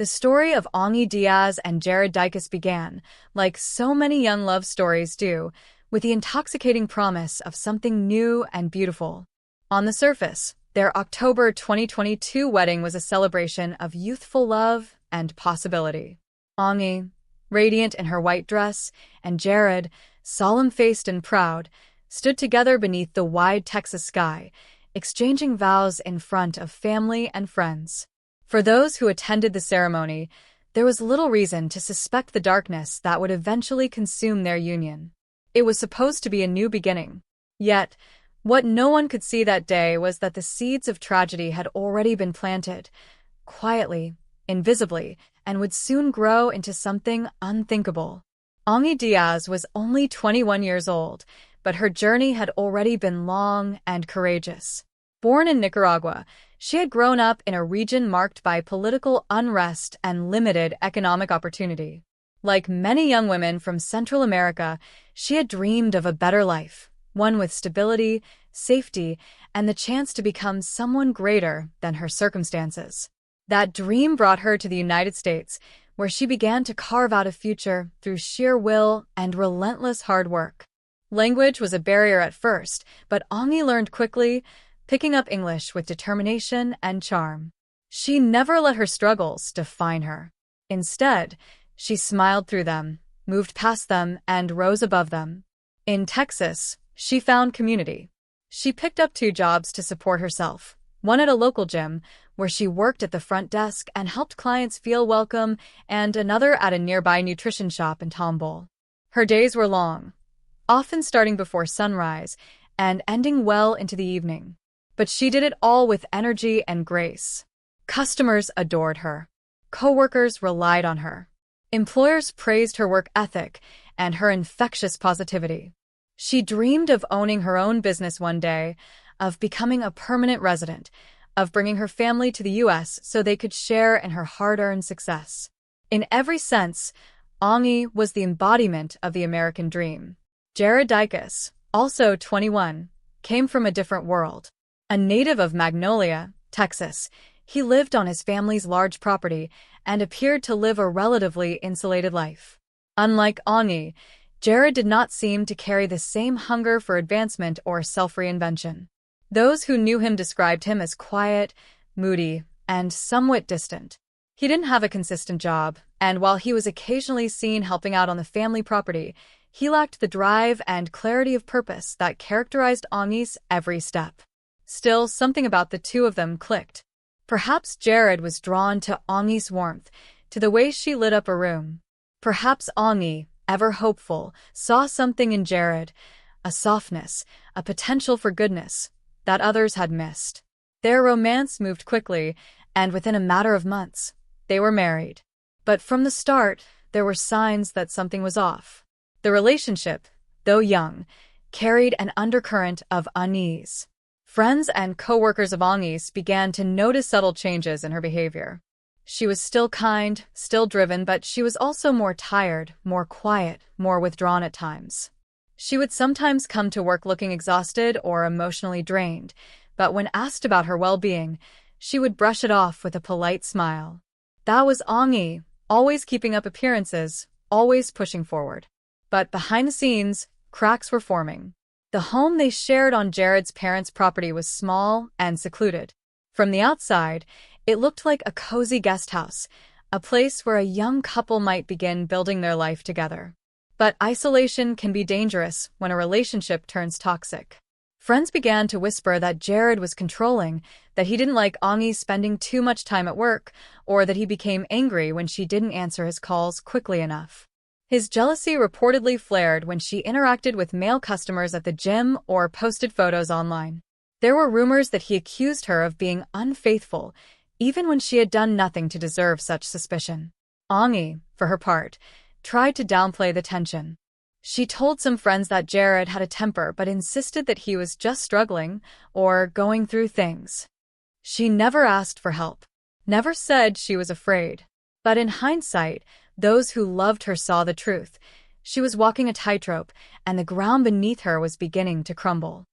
The story of Anggy Diaz and Jared Dicus began, like so many young love stories do, with the intoxicating promise of something new and beautiful. On the surface, their October 2022 wedding was a celebration of youthful love and possibility. Anggy, radiant in her white dress, and Jared, solemn-faced and proud, stood together beneath the wide Texas sky, exchanging vows in front of family and friends. For those who attended the ceremony, there was little reason to suspect the darkness that would eventually consume their union. It was supposed to be a new beginning. Yet, what no one could see that day was that the seeds of tragedy had already been planted, quietly, invisibly, and would soon grow into something unthinkable. Anggy Diaz was only 21 years old, but her journey had already been long and courageous. Born in Nicaragua, she had grown up in a region marked by political unrest and limited economic opportunity. Like many young women from Central America, she had dreamed of a better life, one with stability, safety, and the chance to become someone greater than her circumstances. That dream brought her to the United States, where she began to carve out a future through sheer will and relentless hard work. Language was a barrier at first, but Anggy learned quickly, picking up English with determination and charm. She never let her struggles define her. Instead, she smiled through them, moved past them, and rose above them. In Texas, she found community. She picked up 2 jobs to support herself, one at a local gym, where she worked at the front desk and helped clients feel welcome, and another at a nearby nutrition shop in Tomball. Her days were long, often starting before sunrise and ending well into the evening. But she did it all with energy and grace. Customers adored her. Coworkers relied on her. Employers praised her work ethic and her infectious positivity. She dreamed of owning her own business one day, of becoming a permanent resident, of bringing her family to the U.S. so they could share in her hard-earned success. In every sense, Anggy was the embodiment of the American dream. Jared Dicus, also 21, came from a different world. A native of Magnolia, Texas, he lived on his family's large property and appeared to live a relatively insulated life. Unlike Anggy, Jared did not seem to carry the same hunger for advancement or self-reinvention. Those who knew him described him as quiet, moody, and somewhat distant. He didn't have a consistent job, and while he was occasionally seen helping out on the family property, he lacked the drive and clarity of purpose that characterized Anggy's every step. Still, something about the two of them clicked. Perhaps Jared was drawn to Anggy's warmth, to the way she lit up a room. Perhaps Anggy, ever hopeful, saw something in Jared, a softness, a potential for goodness, that others had missed. Their romance moved quickly, and within a matter of months, they were married. But from the start, there were signs that something was off. The relationship, though young, carried an undercurrent of unease. Friends and co-workers of Anggy's began to notice subtle changes in her behavior. She was still kind, still driven, but she was also more tired, more quiet, more withdrawn at times. She would sometimes come to work looking exhausted or emotionally drained, but when asked about her well-being, she would brush it off with a polite smile. That was Anggy, always keeping up appearances, always pushing forward. But behind the scenes, cracks were forming. The home they shared on Jared's parents' property was small and secluded. From the outside, it looked like a cozy guest house, a place where a young couple might begin building their life together. But isolation can be dangerous when a relationship turns toxic. Friends began to whisper that Jared was controlling, that he didn't like Anggy spending too much time at work, or that he became angry when she didn't answer his calls quickly enough. His jealousy reportedly flared when she interacted with male customers at the gym or posted photos online. There were rumors that he accused her of being unfaithful, even when she had done nothing to deserve such suspicion. Anggy, for her part, tried to downplay the tension. She told some friends that Jared had a temper but insisted that he was just struggling or going through things. She never asked for help, never said she was afraid. But in hindsight, those who loved her saw the truth. She was walking a tightrope, and the ground beneath her was beginning to crumble.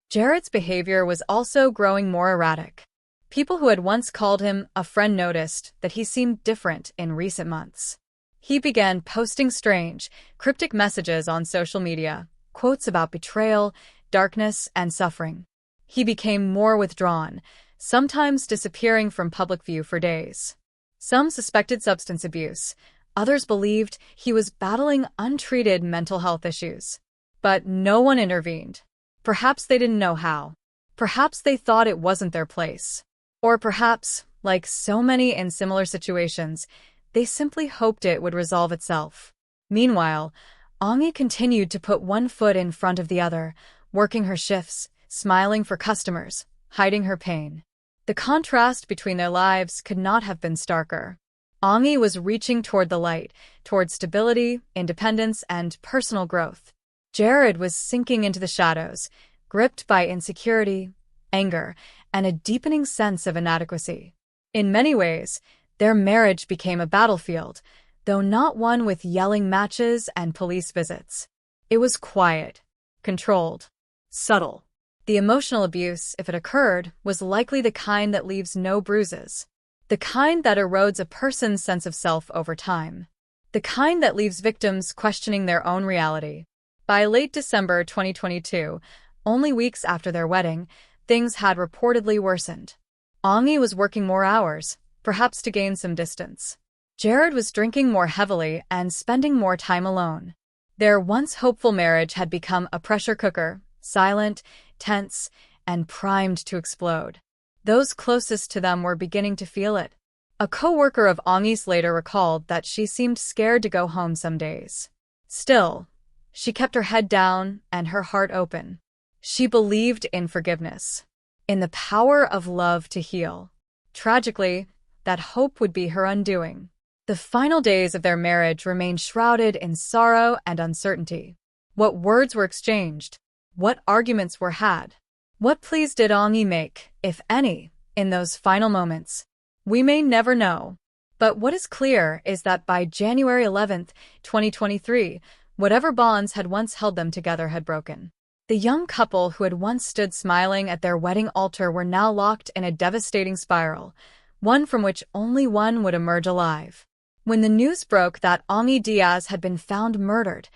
Jared's behavior was also growing more erratic. People who had once called him a friend noticed that he seemed different in recent months. He began posting strange, cryptic messages on social media, quotes about betrayal, darkness, and suffering. He became more withdrawn, sometimes disappearing from public view for days. Some suspected substance abuse. Others believed he was battling untreated mental health issues. But no one intervened. Perhaps they didn't know how. Perhaps they thought it wasn't their place. Or perhaps, like so many in similar situations, they simply hoped it would resolve itself. Meanwhile, Anggy continued to put one foot in front of the other, working her shifts, smiling for customers, hiding her pain. The contrast between their lives could not have been starker. Anggy was reaching toward the light, toward stability, independence, and personal growth. Jared was sinking into the shadows, gripped by insecurity, anger, and a deepening sense of inadequacy. In many ways, their marriage became a battlefield, though not one with yelling matches and police visits. It was quiet, controlled, subtle. The emotional abuse, if it occurred, was likely the kind that leaves no bruises. The kind that erodes a person's sense of self over time. The kind that leaves victims questioning their own reality. By late December 2022, only weeks after their wedding, things had reportedly worsened. Anggy was working more hours, perhaps to gain some distance. Jared was drinking more heavily and spending more time alone. Their once hopeful marriage had become a pressure cooker, silent, tense, and primed to explode. Those closest to them were beginning to feel it. A co-worker of Anggy's later recalled that she seemed scared to go home some days. Still, she kept her head down and her heart open. She believed in forgiveness, in the power of love to heal. Tragically, that hope would be her undoing. The final days of their marriage remained shrouded in sorrow and uncertainty. What words were exchanged? What arguments were had? What pleas did Anggy make, if any, in those final moments? We may never know. But what is clear is that by January 11th, 2023, whatever bonds had once held them together had broken. The young couple who had once stood smiling at their wedding altar were now locked in a devastating spiral, one from which only one would emerge alive. When the news broke that Anggy Diaz had been found murdered,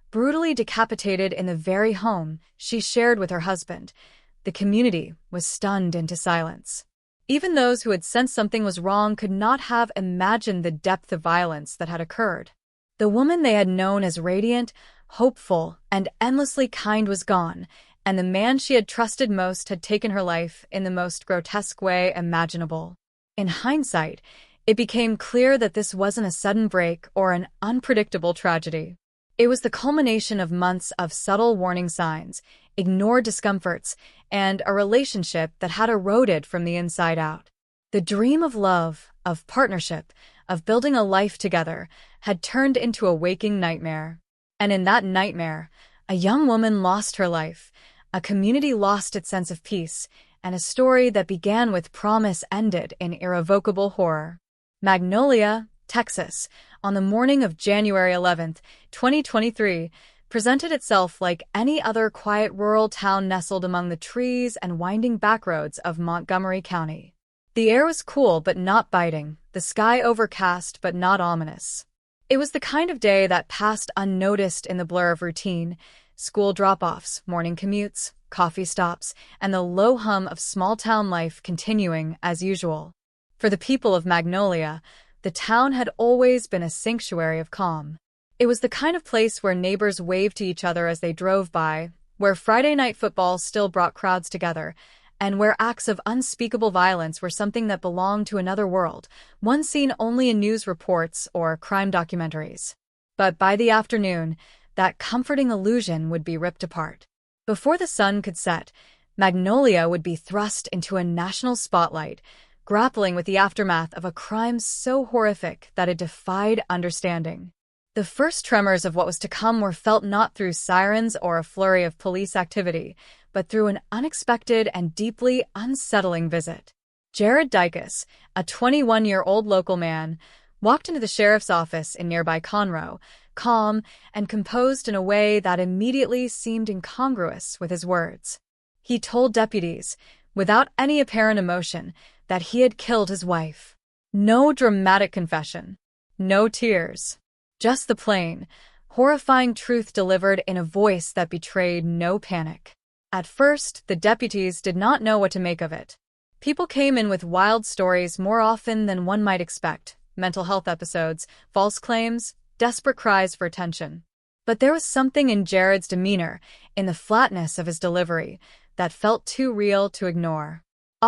brutally decapitated in the very home she shared with her husband, the community was stunned into silence. Even those who had sensed something was wrong could not have imagined the depth of violence that had occurred. The woman they had known as radiant, hopeful, and endlessly kind was gone, and the man she had trusted most had taken her life in the most grotesque way imaginable. In hindsight, it became clear that this wasn't a sudden break or an unpredictable tragedy. It was the culmination of months of subtle warning signs, ignored discomforts, and a relationship that had eroded from the inside out. The dream of love, of partnership, of building a life together, had turned into a waking nightmare. And in that nightmare, a young woman lost her life, a community lost its sense of peace, and a story that began with promise ended in irrevocable horror. Magnolia, Texas, on the morning of January 11th, 2023, presented itself like any other quiet rural town nestled among the trees and winding backroads of Montgomery County. The air was cool but not biting, the sky overcast but not ominous. It was the kind of day that passed unnoticed in the blur of routine: school drop-offs, morning commutes, coffee stops, and the low hum of small-town life continuing as usual. For the people of Magnolia, the town had always been a sanctuary of calm. It was the kind of place where neighbors waved to each other as they drove by, where Friday night football still brought crowds together, and where acts of unspeakable violence were something that belonged to another world, one seen only in news reports or crime documentaries. But by the afternoon, that comforting illusion would be ripped apart. Before the sun could set, Magnolia would be thrust into a national spotlight, grappling with the aftermath of a crime so horrific that it defied understanding. The first tremors of what was to come were felt not through sirens or a flurry of police activity, but through an unexpected and deeply unsettling visit. Jared Diaz, a 21-year-old local man, walked into the sheriff's office in nearby Conroe, calm and composed in a way that immediately seemed incongruous with his words. He told deputies, without any apparent emotion, that he had killed his wife. No dramatic confession. No tears. Just the plain, horrifying truth delivered in a voice that betrayed no panic. At first, the deputies did not know what to make of it. People came in with wild stories more often than one might expect: mental health episodes, false claims, desperate cries for attention. But there was something in Jared's demeanor, in the flatness of his delivery, that felt too real to ignore.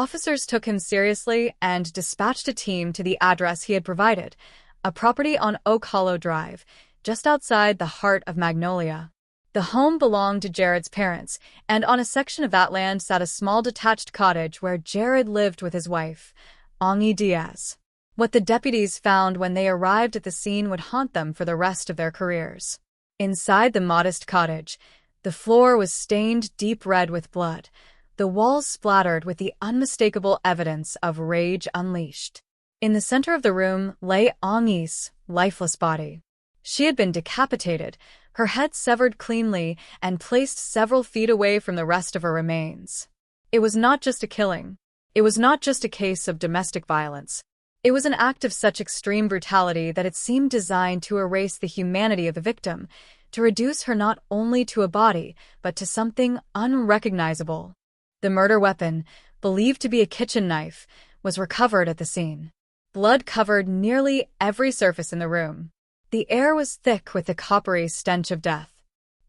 Officers took him seriously and dispatched a team to the address he had provided, a property on Oak Hollow Drive, just outside the heart of Magnolia. The home belonged to Jared's parents, and on a section of that land sat a small detached cottage where Jared lived with his wife, Anggy Diaz. What the deputies found when they arrived at the scene would haunt them for the rest of their careers. Inside the modest cottage, the floor was stained deep red with blood, the walls splattered with the unmistakable evidence of rage unleashed. In the center of the room lay Anggy's lifeless body. She had been decapitated, her head severed cleanly, and placed several feet away from the rest of her remains. It was not just a killing. It was not just a case of domestic violence. It was an act of such extreme brutality that it seemed designed to erase the humanity of the victim, to reduce her not only to a body, but to something unrecognizable. The murder weapon, believed to be a kitchen knife, was recovered at the scene. Blood covered nearly every surface in the room. The air was thick with the coppery stench of death.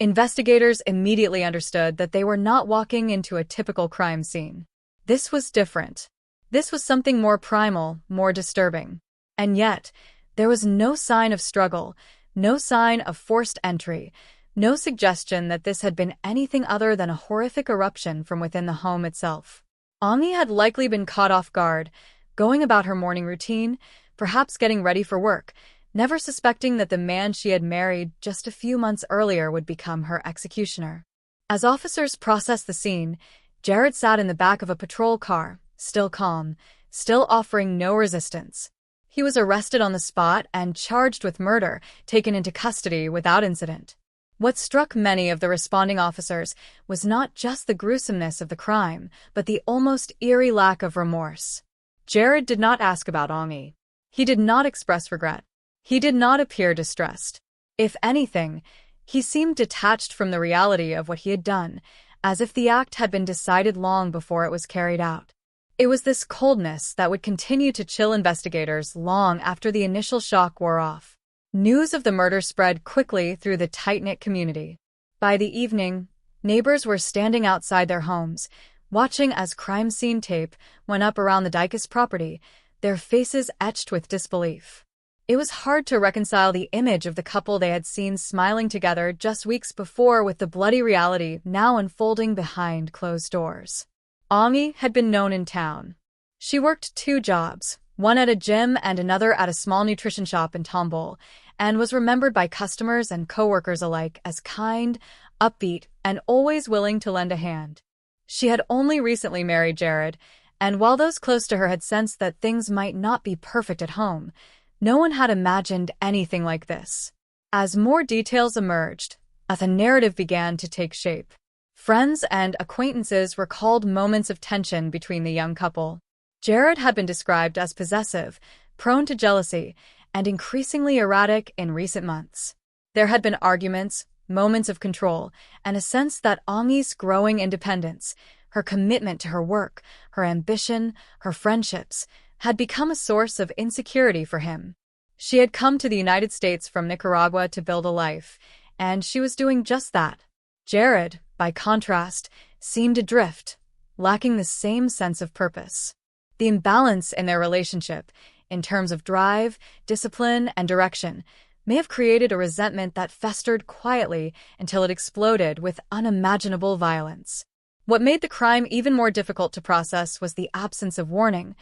Investigators immediately understood that they were not walking into a typical crime scene. This was different. This was something more primal, more disturbing. And yet, there was no sign of struggle, no sign of forced entry, no suggestion that this had been anything other than a horrific eruption from within the home itself. Anggy had likely been caught off guard, going about her morning routine, perhaps getting ready for work, never suspecting that the man she had married just a few months earlier would become her executioner. As officers processed the scene, Jared sat in the back of a patrol car, still calm, still offering no resistance. He was arrested on the spot and charged with murder, taken into custody without incident. What struck many of the responding officers was not just the gruesomeness of the crime, but the almost eerie lack of remorse. Jared did not ask about Anggy. He did not express regret. He did not appear distressed. If anything, he seemed detached from the reality of what he had done, as if the act had been decided long before it was carried out. It was this coldness that would continue to chill investigators long after the initial shock wore off. News of the murder spread quickly through the tight-knit community. By the evening, neighbors were standing outside their homes, watching as crime scene tape went up around the Diaz property, their faces etched with disbelief. It was hard to reconcile the image of the couple they had seen smiling together just weeks before with the bloody reality now unfolding behind closed doors. Anggy had been known in town. She worked 2 jobs, one at a gym and another at a small nutrition shop in Tomball, and was remembered by customers and coworkers alike as kind, upbeat, and always willing to lend a hand. She had only recently married Jared, and while those close to her had sensed that things might not be perfect at home, no one had imagined anything like this. As more details emerged, a narrative began to take shape. Friends and acquaintances recalled moments of tension between the young couple. Jared had been described as possessive, prone to jealousy, and increasingly erratic in recent months. There had been arguments, moments of control, and a sense that Anggy's growing independence, her commitment to her work, her ambition, her friendships, had become a source of insecurity for him. She had come to the United States from Nicaragua to build a life, and she was doing just that. Jared, by contrast, seemed adrift, lacking the same sense of purpose. The imbalance in their relationship, in terms of drive, discipline, and direction, may have created a resentment that festered quietly until it exploded with unimaginable violence. What made the crime even more difficult to process was the absence of warning,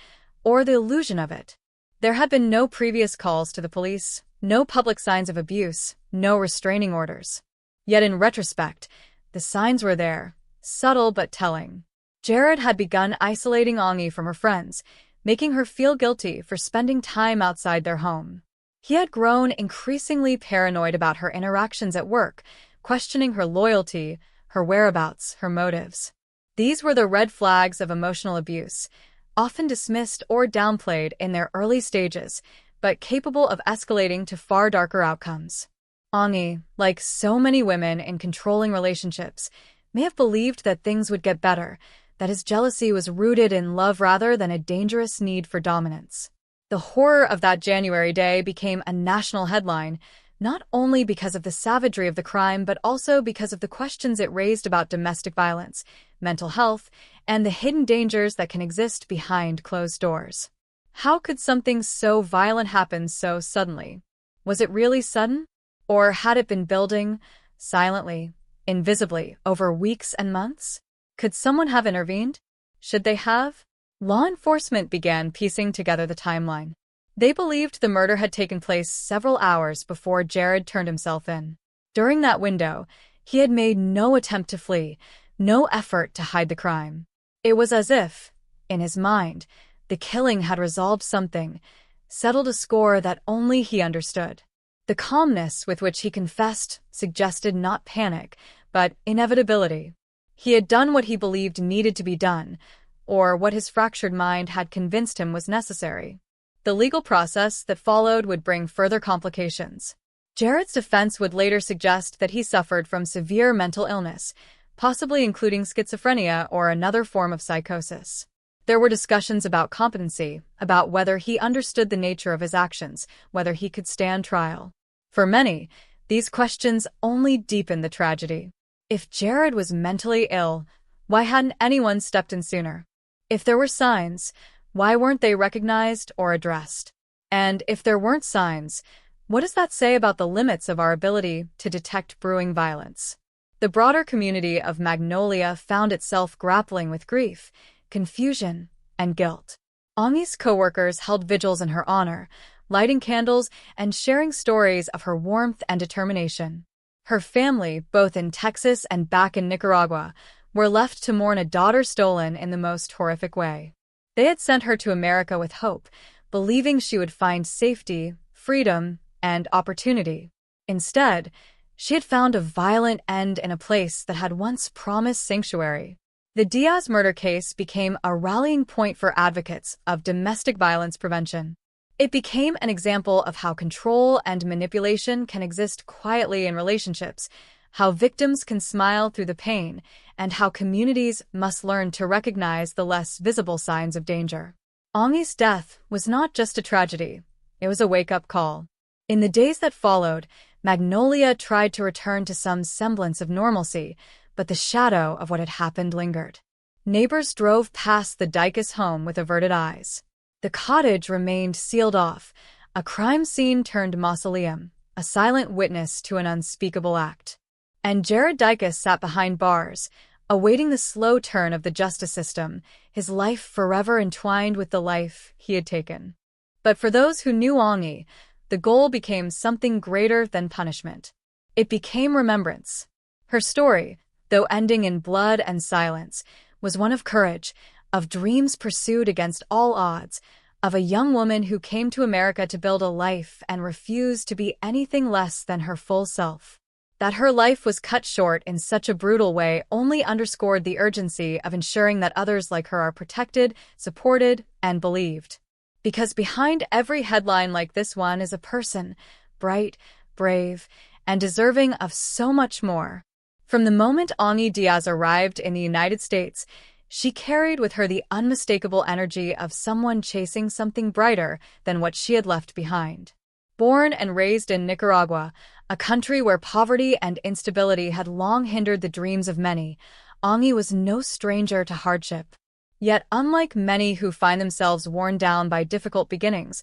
or the illusion of it. There had been no previous calls to the police, no public signs of abuse, no restraining orders. Yet in retrospect, the signs were there, subtle but telling. Jared had begun isolating Anggy from her friends, making her feel guilty for spending time outside their home. He had grown increasingly paranoid about her interactions at work, questioning her loyalty, her whereabouts, her motives. These were the red flags of emotional abuse, often dismissed or downplayed in their early stages, but capable of escalating to far darker outcomes. Anggy, like so many women in controlling relationships, may have believed that things would get better, that his jealousy was rooted in love rather than a dangerous need for dominance. The horror of that January day became a national headline, not only because of the savagery of the crime, but also because of the questions it raised about domestic violence, mental health, and the hidden dangers that can exist behind closed doors. How could something so violent happen so suddenly? Was it really sudden? Or had it been building, silently, invisibly, over weeks and months? Could someone have intervened? Should they have? Law enforcement began piecing together the timeline. They believed the murder had taken place several hours before Jared turned himself in. During that window, he had made no attempt to flee, no effort to hide the crime. It was as if, in his mind, the killing had resolved something, settled a score that only he understood. The calmness with which he confessed suggested not panic, but inevitability. He had done what he believed needed to be done, or what his fractured mind had convinced him was necessary. The legal process that followed would bring further complications. Jared's defense would later suggest that he suffered from severe mental illness, possibly including schizophrenia or another form of psychosis. There were discussions about competency, about whether he understood the nature of his actions, whether he could stand trial. For many, these questions only deepened the tragedy. If Jared was mentally ill, why hadn't anyone stepped in sooner? If there were signs, why weren't they recognized or addressed? And if there weren't signs, what does that say about the limits of our ability to detect brewing violence? The broader community of Magnolia found itself grappling with grief, confusion, and guilt. Anggy's co-workers held vigils in her honor, lighting candles and sharing stories of her warmth and determination. Her family, both in Texas and back in Nicaragua, were left to mourn a daughter stolen in the most horrific way. They had sent her to America with hope, believing she would find safety, freedom, and opportunity. Instead, she had found a violent end in a place that had once promised sanctuary. The Diaz murder case became a rallying point for advocates of domestic violence prevention. It became an example of how control and manipulation can exist quietly in relationships, how victims can smile through the pain, and how communities must learn to recognize the less visible signs of danger. Anggy's death was not just a tragedy, it was a wake-up call. In the days that followed, Magnolia tried to return to some semblance of normalcy, but the shadow of what had happened lingered. Neighbors drove past the Diaz home with averted eyes. The cottage remained sealed off, a crime scene turned mausoleum, a silent witness to an unspeakable act. And Jared Diaz sat behind bars, awaiting the slow turn of the justice system, his life forever entwined with the life he had taken. But for those who knew Anggy, the goal became something greater than punishment. It became remembrance. Her story, though ending in blood and silence, was one of courage, of dreams pursued against all odds, of a young woman who came to America to build a life and refused to be anything less than her full self. That her life was cut short in such a brutal way only underscored the urgency of ensuring that others like her are protected, supported, and believed. Because behind every headline like this one is a person, bright, brave, and deserving of so much more. From the moment Anggy Diaz arrived in the United States, she carried with her the unmistakable energy of someone chasing something brighter than what she had left behind. Born and raised in Nicaragua, a country where poverty and instability had long hindered the dreams of many, Anggy was no stranger to hardship. Yet, unlike many who find themselves worn down by difficult beginnings,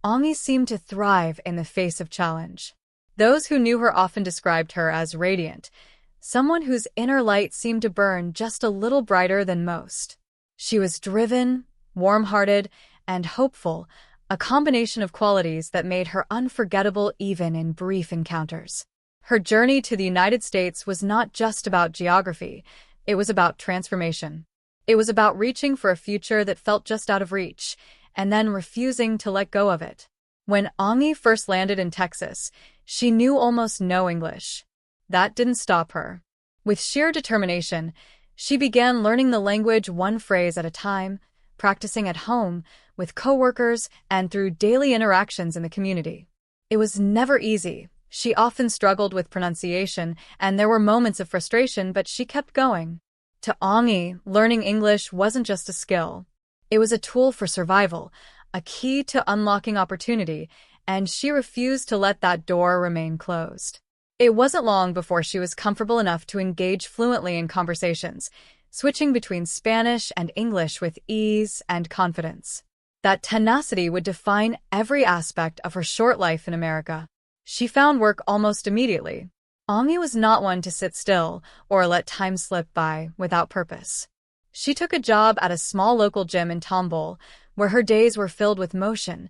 Anggy seemed to thrive in the face of challenge. Those who knew her often described her as radiant, someone whose inner light seemed to burn just a little brighter than most. She was driven, warm-hearted, and hopeful, a combination of qualities that made her unforgettable even in brief encounters. Her journey to the United States was not just about geography, it was about transformation. It was about reaching for a future that felt just out of reach, and then refusing to let go of it. When Anggy first landed in Texas, she knew almost no English. That didn't stop her. With sheer determination, she began learning the language one phrase at a time, practicing at home, with coworkers, and through daily interactions in the community. It was never easy. She often struggled with pronunciation, and there were moments of frustration, but she kept going. To Anggy, learning English wasn't just a skill. It was a tool for survival, a key to unlocking opportunity, and she refused to let that door remain closed. It wasn't long before she was comfortable enough to engage fluently in conversations, switching between Spanish and English with ease and confidence. That tenacity would define every aspect of her short life in America. She found work almost immediately. Anggy was not one to sit still or let time slip by without purpose. She took a job at a small local gym in Tomball, where her days were filled with motion,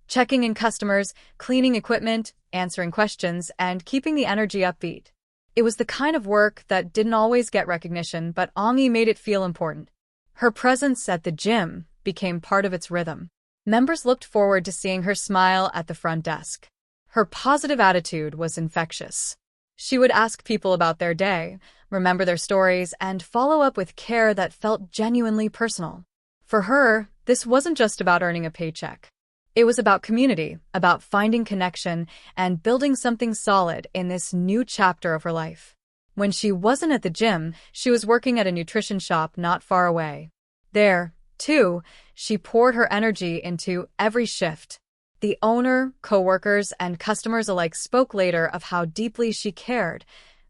checking in customers, cleaning equipment, answering questions, and keeping the energy upbeat. It was the kind of work that didn't always get recognition, but Anggy made it feel important. Her presence at the gym became part of its rhythm. Members looked forward to seeing her smile at the front desk. Her positive attitude was infectious. She would ask people about their day, remember their stories, and follow up with care that felt genuinely personal. For her, this wasn't just about earning a paycheck. It was about community, about finding connection, and building something solid in this new chapter of her life. When she wasn't at the gym, she was working at a nutrition shop not far away. There, too, she poured her energy into every shift. The owner, coworkers, and customers alike spoke later of how deeply she cared,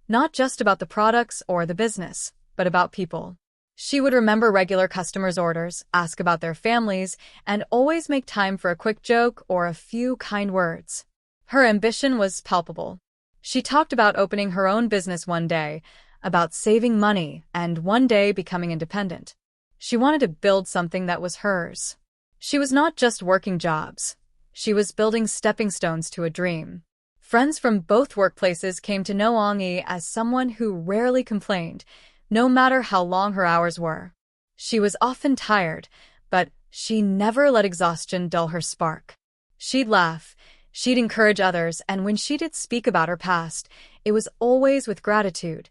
not just about the products or the business, but about people. She would remember regular customers' orders, ask about their families, and always make time for a quick joke or a few kind words. Her ambition was palpable. She talked about opening her own business one day, about saving money, and one day becoming independent. She wanted to build something that was hers. She was not just working jobs. She was building stepping stones to a dream. Friends from both workplaces came to know Anggy as someone who rarely complained, no matter how long her hours were. She was often tired, but she never let exhaustion dull her spark. She'd laugh, she'd encourage others, and when she did speak about her past, it was always with gratitude.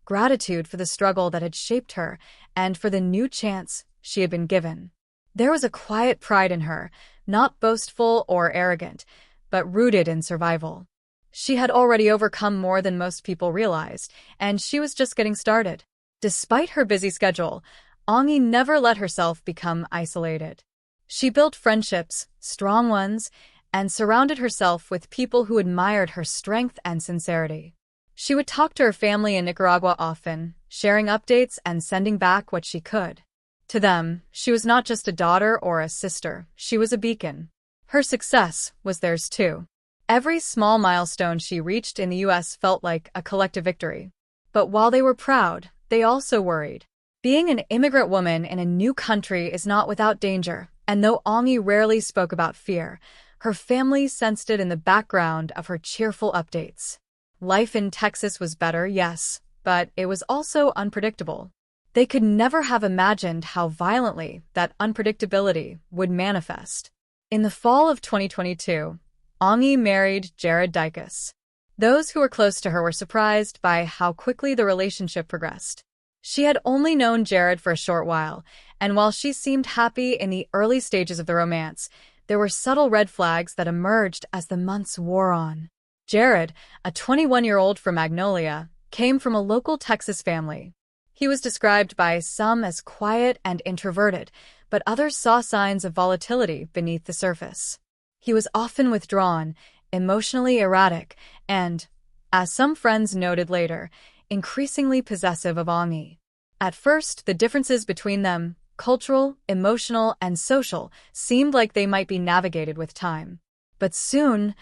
Gratitude for the struggle that had shaped her, and for the new chance she had been given. There was a quiet pride in her, not boastful or arrogant, but rooted in survival. She had already overcome more than most people realized, and she was just getting started. Despite her busy schedule, Anggy never let herself become isolated. She built friendships, strong ones, and surrounded herself with people who admired her strength and sincerity. She would talk to her family in Nicaragua often, sharing updates and sending back what she could. To them, she was not just a daughter or a sister, she was a beacon. Her success was theirs too. Every small milestone she reached in the U.S. felt like a collective victory. But while they were proud, they also worried. Being an immigrant woman in a new country is not without danger, and though Anggy rarely spoke about fear, her family sensed it in the background of her cheerful updates. Life in Texas was better, yes, but it was also unpredictable. They could never have imagined how violently that unpredictability would manifest. In the fall of 2022, Anggy married Jared Diaz. Those who were close to her were surprised by how quickly the relationship progressed. She had only known Jared for a short while, and while she seemed happy in the early stages of the romance, there were subtle red flags that emerged as the months wore on. Jared, a 21-year-old from Magnolia, came from a local Texas family. He was described by some as quiet and introverted, but others saw signs of volatility beneath the surface. He was often withdrawn, emotionally erratic, and, as some friends noted later, increasingly possessive of Anggy. At first, the differences between them, cultural, emotional, and social, seemed like they might be navigated with time. But soon,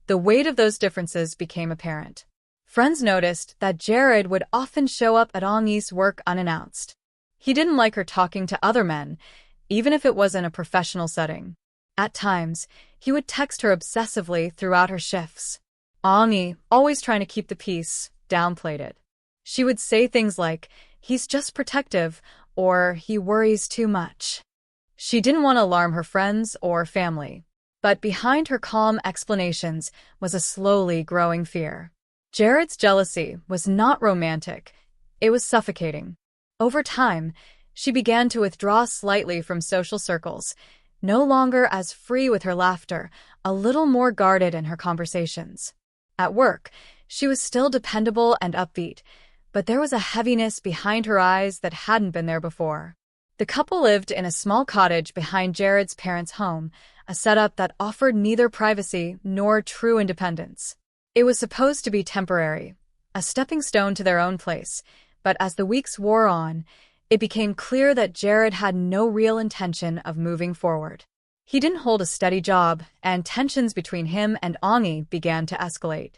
the weight of those differences became apparent. Friends noticed that Jared would often show up at Anggy's work unannounced. He didn't like her talking to other men, even if it was in a professional setting. At times, he would text her obsessively throughout her shifts. Anggy, always trying to keep the peace, downplayed it. She would say things like, "He's just protective," or "He worries too much." She didn't want to alarm her friends or family. But behind her calm explanations was a slowly growing fear. Jared's jealousy was not romantic. It was suffocating. Over time, She began to withdraw slightly from social circles, no longer as free with her laughter, a little more guarded in her conversations. At work, she was still dependable and upbeat, but there was a heaviness behind her eyes that hadn't been there before. The couple lived in a small cottage behind Jared's parents' home, a setup that offered neither privacy nor true independence. It was supposed to be temporary, a stepping stone to their own place, but as the weeks wore on, it became clear that Jared had no real intention of moving forward. He didn't hold a steady job, and tensions between him and Anggy began to escalate.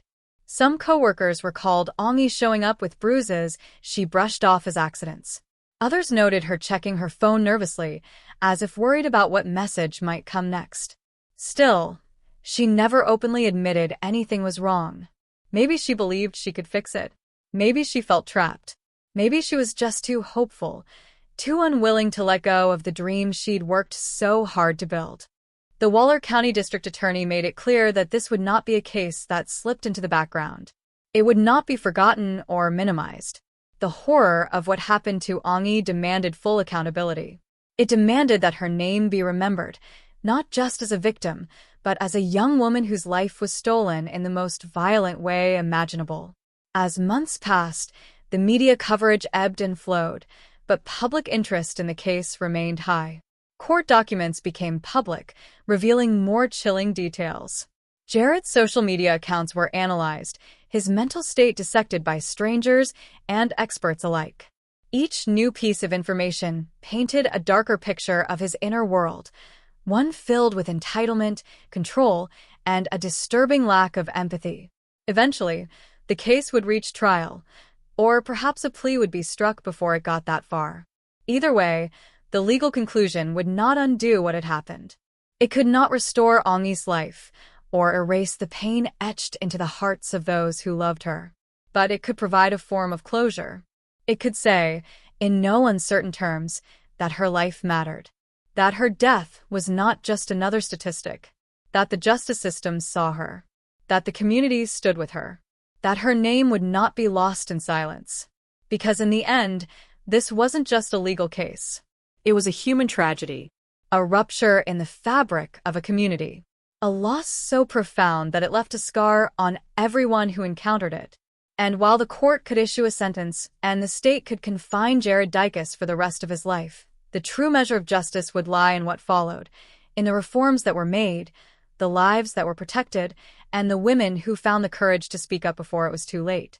Some co-workers recalled Anggy showing up with bruises she brushed off as accidents. Others noted her checking her phone nervously, as if worried about what message might come next. Still, she never openly admitted anything was wrong. Maybe she believed she could fix it. Maybe she felt trapped. Maybe she was just too hopeful, too unwilling to let go of the dream she'd worked so hard to build. The Waller County District Attorney made it clear that this would not be a case that slipped into the background. It would not be forgotten or minimized. The horror of what happened to Anggy demanded full accountability. It demanded that her name be remembered, not just as a victim, but as a young woman whose life was stolen in the most violent way imaginable. As months passed, the media coverage ebbed and flowed, but public interest in the case remained high. Court documents became public, revealing more chilling details. Jared's social media accounts were analyzed, his mental state dissected by strangers and experts alike. Each new piece of information painted a darker picture of his inner world, one filled with entitlement, control, and a disturbing lack of empathy. Eventually, the case would reach trial, or perhaps a plea would be struck before it got that far. Either way, the legal conclusion would not undo what had happened. It could not restore Anggy's life, or erase the pain etched into the hearts of those who loved her. But it could provide a form of closure. It could say, in no uncertain terms, that her life mattered. That her death was not just another statistic. That the justice system saw her. That the community stood with her. That her name would not be lost in silence. Because in the end, this wasn't just a legal case. It was a human tragedy, a rupture in the fabric of a community, a loss so profound that it left a scar on everyone who encountered it. And while the court could issue a sentence and the state could confine Jared Diaz for the rest of his life, the true measure of justice would lie in what followed, in the reforms that were made, the lives that were protected, and the women who found the courage to speak up before it was too late.